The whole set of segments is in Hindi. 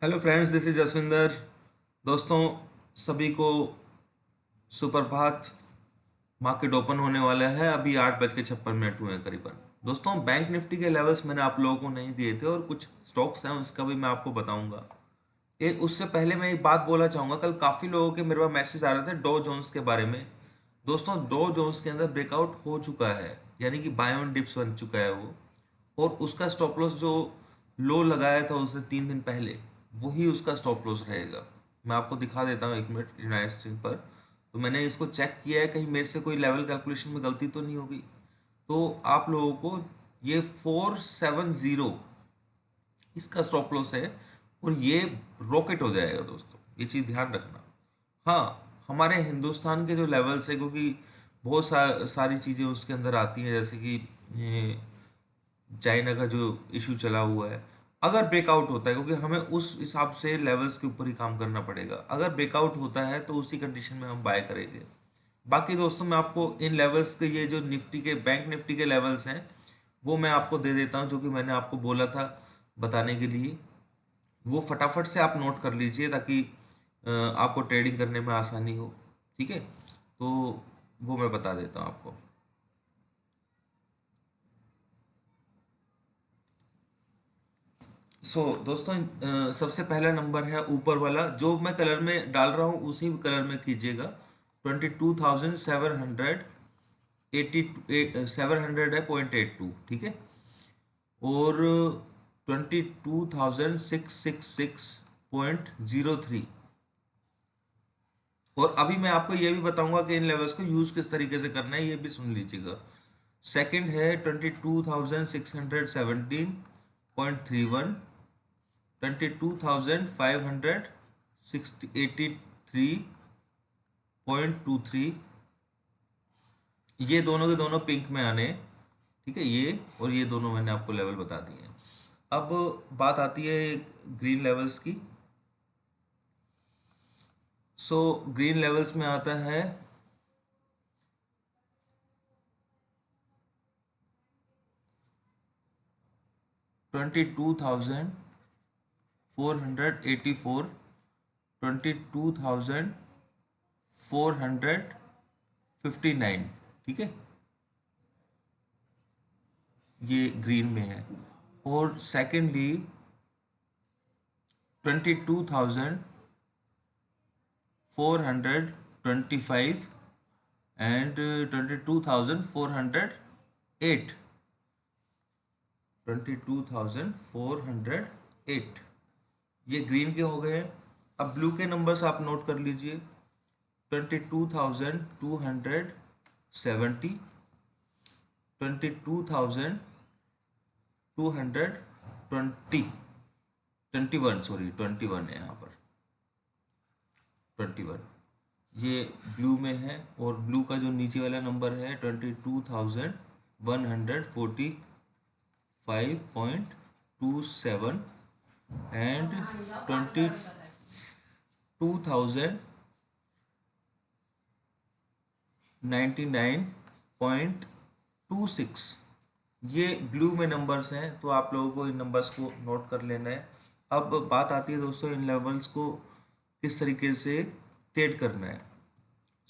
Hello friends, this is Jasvinder. दोस्तों, सभी को सुप्रभात। मार्केट ओपन होने वाला है। अभी 8:56 हुए हैं करीबन। दोस्तों, बैंक निफ्टी के लेवल्स मैंने आप लोगों को नहीं दिए थे और कुछ स्टॉक्स हैं उसका भी मैं आपको बताऊंगा। उससे पहले मैं एक बात बोलना चाहूँगा। कल काफ़ी लोगों के मेरे पास मैसेज आ रहे थे डो जोन्स के बारे में। दोस्तों, डो जोन्स के अंदर ब्रेकआउट हो चुका है, यानी कि बाय ऑन डिप्स बन चुका है वो। और उसका स्टॉप लॉस जो लो लगाया था उसने 3 दिन पहले, वही उसका स्टॉप लॉस रहेगा। मैं आपको दिखा देता हूँ, 1 मिनट नया स्क्रीन पर। तो मैंने इसको चेक किया है, कहीं मेरे से कोई लेवल कैलकुलेशन में गलती तो नहीं होगी। तो आप लोगों को ये 470 इसका स्टॉप लॉस है और ये रॉकेट हो जाएगा दोस्तों, ये चीज़ ध्यान रखना। हाँ, हमारे हिंदुस्तान के जो लेवल्स है, क्योंकि बहुत सारी चीज़ें उसके अंदर आती हैं, जैसे कि ये चाइना का जो इशू चला हुआ है। अगर ब्रेकआउट होता है, क्योंकि हमें उस हिसाब से लेवल्स के ऊपर ही काम करना पड़ेगा, अगर ब्रेकआउट होता है तो उसी कंडीशन में हम बाय करेंगे। बाकी दोस्तों, मैं आपको इन लेवल्स के, ये जो निफ्टी के, बैंक निफ्टी के लेवल्स हैं, वो मैं आपको दे देता हूँ, जो कि मैंने आपको बोला था बताने के लिए। वो फटाफट से आप नोट कर लीजिए, ताकि आपको ट्रेडिंग करने में आसानी हो। ठीक है, तो वो मैं बता देता हूँ आपको। दोस्तों, सबसे पहला नंबर है ऊपर वाला, जो मैं कलर में डाल रहा हूँ उसी कलर में कीजिएगा। 22,780, 700 है 0.82, ठीक है। और 22,666.03। और अभी मैं आपको ये भी बताऊंगा कि इन लेवल्स को यूज किस तरीके से करना है, ये भी सुन लीजिएगा। सेकंड है 22,617.31, 22,583.23। ये दोनों के दोनों पिंक में आने हैं, ठीक है। ये और ये दोनों मैंने आपको लेवल बता दिए हैं। अब बात आती है ग्रीन लेवल्स की। ग्रीन लेवल्स में आता है 22,484, 22,459, ठीक है। ये ग्रीन में है। और सेकेंडली 22,425 एंड 22,408, 22,408, ये ग्रीन के हो गए हैं। अब ब्लू के नंबर्स आप नोट कर लीजिए। 22,270, 22,221, सॉरी 21 है यहाँ पर, 21। ये ब्लू में है। और ब्लू का जो नीचे वाला नंबर है 22,145.27 एंड 22,099.26। ये ब्लू में नंबर्स हैं, तो आप लोगों को इन नंबर्स को नोट कर लेना है। अब बात आती है दोस्तों, इन लेवल्स को किस तरीके से ट्रेड करना है।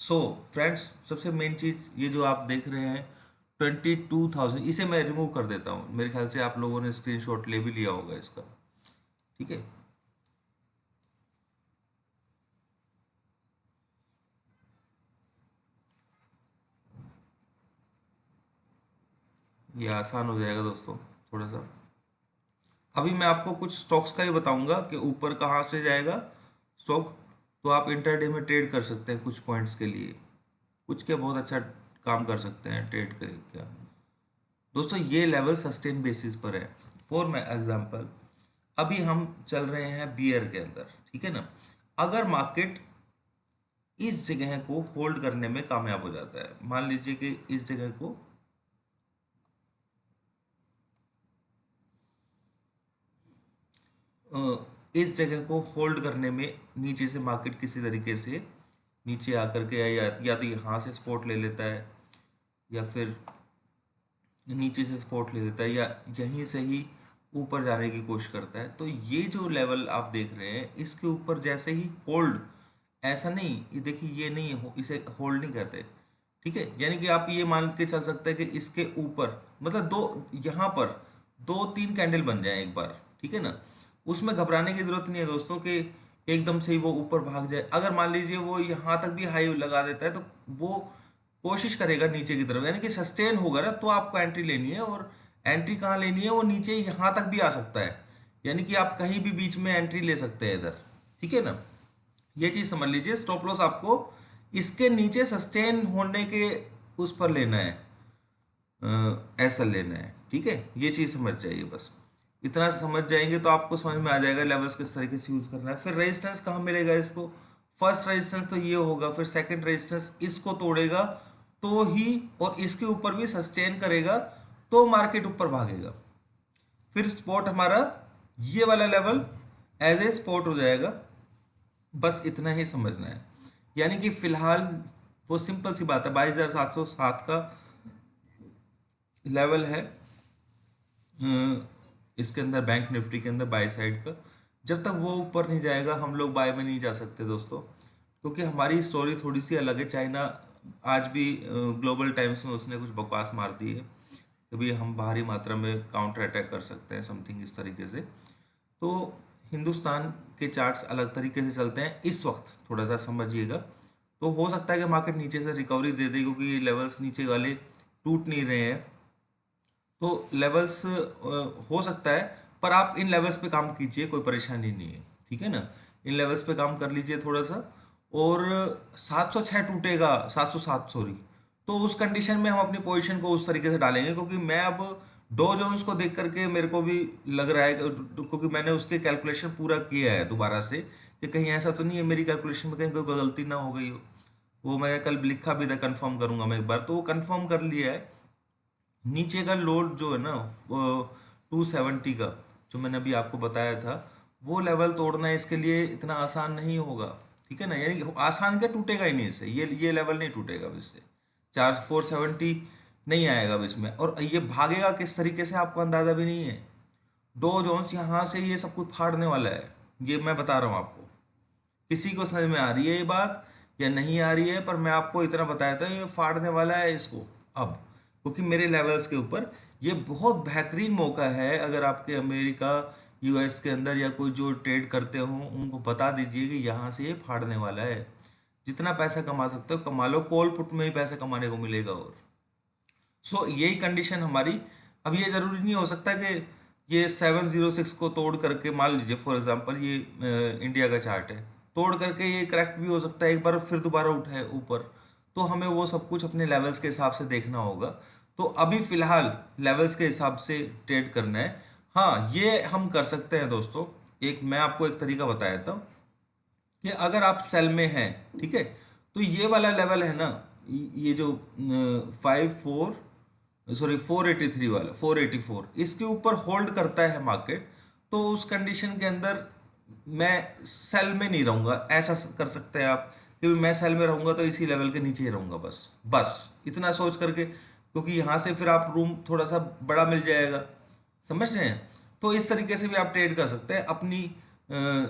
फ्रेंड्स, सबसे मेन चीज़ ये जो आप देख रहे हैं 22,000, इसे मैं रिमूव कर देता हूँ। मेरे ख्याल से आप लोगों ने स्क्रीनशॉट ले भी लिया होगा इसका, ठीक है। ये आसान हो जाएगा दोस्तों थोड़ा सा। अभी मैं आपको कुछ स्टॉक्स का ही बताऊंगा कि ऊपर कहाँ से जाएगा स्टॉक। तो आप इंटरडे में ट्रेड कर सकते हैं कुछ पॉइंट्स के लिए, कुछ क्या बहुत अच्छा काम कर सकते हैं ट्रेड के क्या। दोस्तों, ये लेवल सस्टेन बेसिस पर है। फॉर माई एग्जाम्पल, अभी हम चल रहे हैं बियर के अंदर, ठीक है ना। अगर मार्केट इस जगह को होल्ड करने में कामयाब हो जाता है, मान लीजिए कि इस जगह को, इस जगह को होल्ड करने में नीचे से मार्केट किसी तरीके से नीचे आकर के या तो यहाँ से सपोर्ट ले लेता है, या फिर नीचे से सपोर्ट ले लेता है, या यहीं से ही ऊपर जाने की कोशिश करता है। तो ये जो लेवल आप देख रहे हैं इसके ऊपर जैसे ही होल्ड, ऐसा नहीं, ये देखिए ये नहीं है, इसे होल्ड नहीं कहते, ठीक है। यानी कि आप ये मान के चल सकते हैं कि इसके ऊपर मतलब दो, यहाँ पर दो तीन कैंडल बन जाए एक बार, ठीक है ना। उसमें घबराने की जरूरत नहीं है दोस्तों कि एकदम से ही वो ऊपर भाग जाए। अगर मान लीजिए वो यहाँ तक भी हाई लगा देता है तो वो कोशिश करेगा नीचे की तरफ, यानी कि सस्टेन होगा ना, तो आपको एंट्री लेनी है। और एंट्री कहाँ लेनी है, वो नीचे यहाँ तक भी आ सकता है, यानी कि आप कहीं भी बीच में एंट्री ले सकते हैं इधर, ठीक है ना। ये चीज समझ लीजिए, स्टॉप लॉस आपको इसके नीचे सस्टेन होने के उस पर लेना है, ऐसा लेना है, ठीक है। ये चीज समझ जाइए, बस इतना समझ जाएंगे तो आपको समझ में आ जाएगा लेवल्स किस तरीके से यूज करना है। फिर रेजिस्टेंस कहाँ मिलेगा इसको, फर्स्ट रेजिस्टेंस तो ये होगा, फिर सेकंड रेजिस्टेंस इसको तोड़ेगा तो ही, और इसके ऊपर भी सस्टेन करेगा तो मार्केट ऊपर भागेगा। फिर स्पॉट हमारा ये वाला लेवल एज ए स्पॉट हो जाएगा, बस इतना ही समझना है। यानी कि फिलहाल वो सिंपल सी बात है, 22,707 का लेवल है इसके अंदर, बैंक निफ्टी के अंदर बाय साइड का। जब तक वो ऊपर नहीं जाएगा हम लोग बाय में नहीं जा सकते दोस्तों, क्योंकि हमारी स्टोरी थोड़ी सी अलग है। चाइना आज भी ग्लोबल टाइम्स में उसने कुछ बकवास मार दी है, कभी हम भारी मात्रा में काउंटर अटैक कर सकते हैं, समथिंग इस तरीके से। तो हिंदुस्तान के चार्ट्स अलग तरीके से चलते हैं इस वक्त, थोड़ा सा समझिएगा। तो हो सकता है कि मार्केट नीचे से रिकवरी दे दे, क्योंकि ये लेवल्स नीचे वाले टूट नहीं रहे हैं। तो लेवल्स हो सकता है, पर आप इन लेवल्स पे काम कीजिए, कोई परेशानी नहीं है, ठीक है ना। इन लेवल्स पे काम कर लीजिए थोड़ा सा। और 706 टूटेगा, 707 सॉरी, तो उस कंडीशन में हम अपनी पोजीशन को उस तरीके से डालेंगे, क्योंकि मैं अब डो जोन्स को देख करके मेरे को भी लग रहा है क्योंकि मैंने उसके कैलकुलेशन पूरा किया है दोबारा से, कि कहीं ऐसा तो नहीं है मेरी कैलकुलेशन में कहीं कोई गलती ना हो गई हो। वो मैंने कल लिखा भी था, कंफर्म करूंगा मैं एक बार, तो वो कंफर्म कर लिया है। नीचे का लोड जो है ना 270 का, जो मैंने अभी आपको बताया था, वो लेवल तोड़ना इसके लिए इतना आसान नहीं होगा, ठीक है ना। यानी कि आसान क्या, टूटेगा ही नहीं इससे, ये लेवल नहीं टूटेगा अब इससे, 470 नहीं आएगा अब इसमें। और ये भागेगा किस तरीके से आपको अंदाजा भी नहीं है। डो जोन्स यहाँ से ये सब कुछ फाड़ने वाला है, ये मैं बता रहा हूँ आपको। किसी को समझ में आ रही है ये बात या नहीं आ रही है, पर मैं आपको इतना बताया था ये फाड़ने वाला है इसको अब, क्योंकि मेरे लेवल्स के ऊपर ये बहुत बेहतरीन मौका है। अगर आपके अमेरिका यूएस के अंदर या कोई जो ट्रेड करते हो उनको बता दीजिए कि यहाँ से ये फाड़ने वाला है। जितना पैसा कमा सकते हो कमा लो, कॉल पुट में ही पैसा कमाने को मिलेगा। और यही कंडीशन हमारी। अब ये जरूरी नहीं हो सकता कि ये 706 को तोड़ करके, मान लीजिए फॉर एग्जांपल ये इंडिया का चार्ट है, तोड़ करके ये करेक्ट भी हो सकता है एक बार फिर दोबारा उठाए ऊपर। तो हमें वो सब कुछ अपने लेवल्स के हिसाब से देखना होगा। तो अभी फिलहाल लेवल्स के हिसाब से ट्रेड करना है। हाँ, ये हम कर सकते हैं दोस्तों। एक मैं आपको एक तरीका बताया था कि अगर आप सेल में हैं, ठीक है, तो ये वाला लेवल है ना, ये जो 483 वाला 484, इसके ऊपर होल्ड करता है मार्केट, तो उस कंडीशन के अंदर मैं सेल में नहीं रहूंगा। ऐसा कर सकते हैं आप, क्योंकि मैं सेल में रहूंगा तो इसी लेवल के नीचे ही रहूंगा, बस बस इतना सोच करके, क्योंकि यहाँ से फिर आप रूम थोड़ा सा बड़ा मिल जाएगा, समझ रहे हैं। तो इस तरीके से भी आप ट्रेड कर सकते हैं, अपनी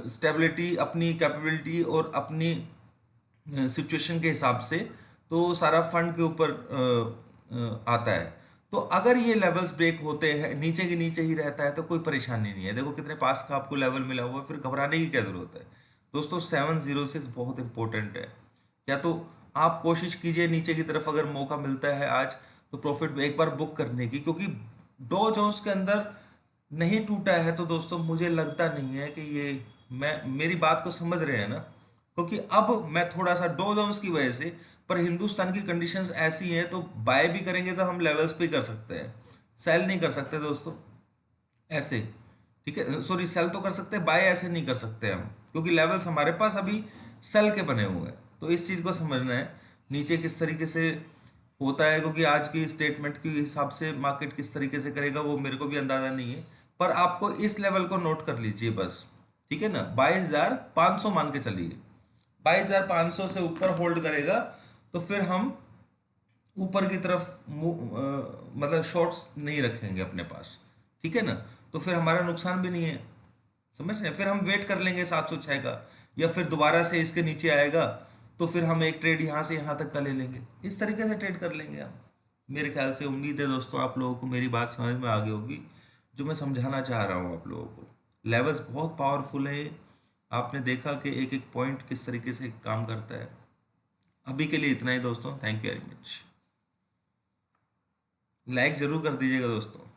स्टेबिलिटी, अपनी कैपेबिलिटी और अपनी सिचुएशन के हिसाब से। तो सारा फंड के ऊपर आता है। तो अगर ये लेवल्स ब्रेक होते हैं, नीचे के नीचे ही रहता है, तो कोई परेशानी नहीं है। देखो कितने पास का आपको लेवल मिला हुआ है, फिर घबराने की क्या जरूरत है दोस्तों। 706 बहुत इंपॉर्टेंट है। या तो आप कोशिश कीजिए नीचे की तरफ, अगर मौका मिलता है आज तो प्रॉफिट एक बार बुक करने की, क्योंकि डो जोन्स के अंदर नहीं टूटा है तो दोस्तों मुझे लगता नहीं है कि ये, मैं मेरी बात को समझ रहे हैं ना, क्योंकि अब मैं थोड़ा सा डो जोन्स की वजह से, पर हिंदुस्तान की कंडीशंस ऐसी हैं तो बाय भी करेंगे तो हम लेवल्स पे कर सकते हैं, सेल नहीं कर सकते दोस्तों ऐसे, ठीक है। सॉरी, सेल तो कर सकते हैं, बाय ऐसे नहीं कर सकते हम, क्योंकि लेवल्स हमारे पास अभी सेल के बने हुए हैं। तो इस चीज़ को समझना है नीचे किस तरीके से होता है, क्योंकि आज की स्टेटमेंट के हिसाब से मार्केट किस तरीके से करेगा वो मेरे को भी अंदाजा नहीं है। पर आपको इस लेवल को नोट कर लीजिए बस, ठीक है ना। 22,500 मान के चलिए, 22,500 से ऊपर होल्ड करेगा तो फिर हम ऊपर की तरफ मतलब शॉर्ट्स नहीं रखेंगे अपने पास, ठीक है ना। तो फिर हमारा नुकसान भी नहीं है, समझ रहे हैं। फिर हम वेट कर लेंगे 706 का, या फिर दोबारा से इसके नीचे आएगा तो फिर हम एक ट्रेड यहाँ से यहाँ तक का ले लेंगे, इस तरीके से ट्रेड कर लेंगे हम। मेरे ख्याल से, उम्मीद है दोस्तों आप लोगों को मेरी बात समझ में आ गई होगी, जो मैं समझाना चाह रहा हूँ आप लोगों को। लेवल्स बहुत पावरफुल है, आपने देखा कि एक एक पॉइंट किस तरीके से काम करता है। अभी के लिए इतना ही दोस्तों, thank you very much. Like जरूर कर दीजिएगा दोस्तों।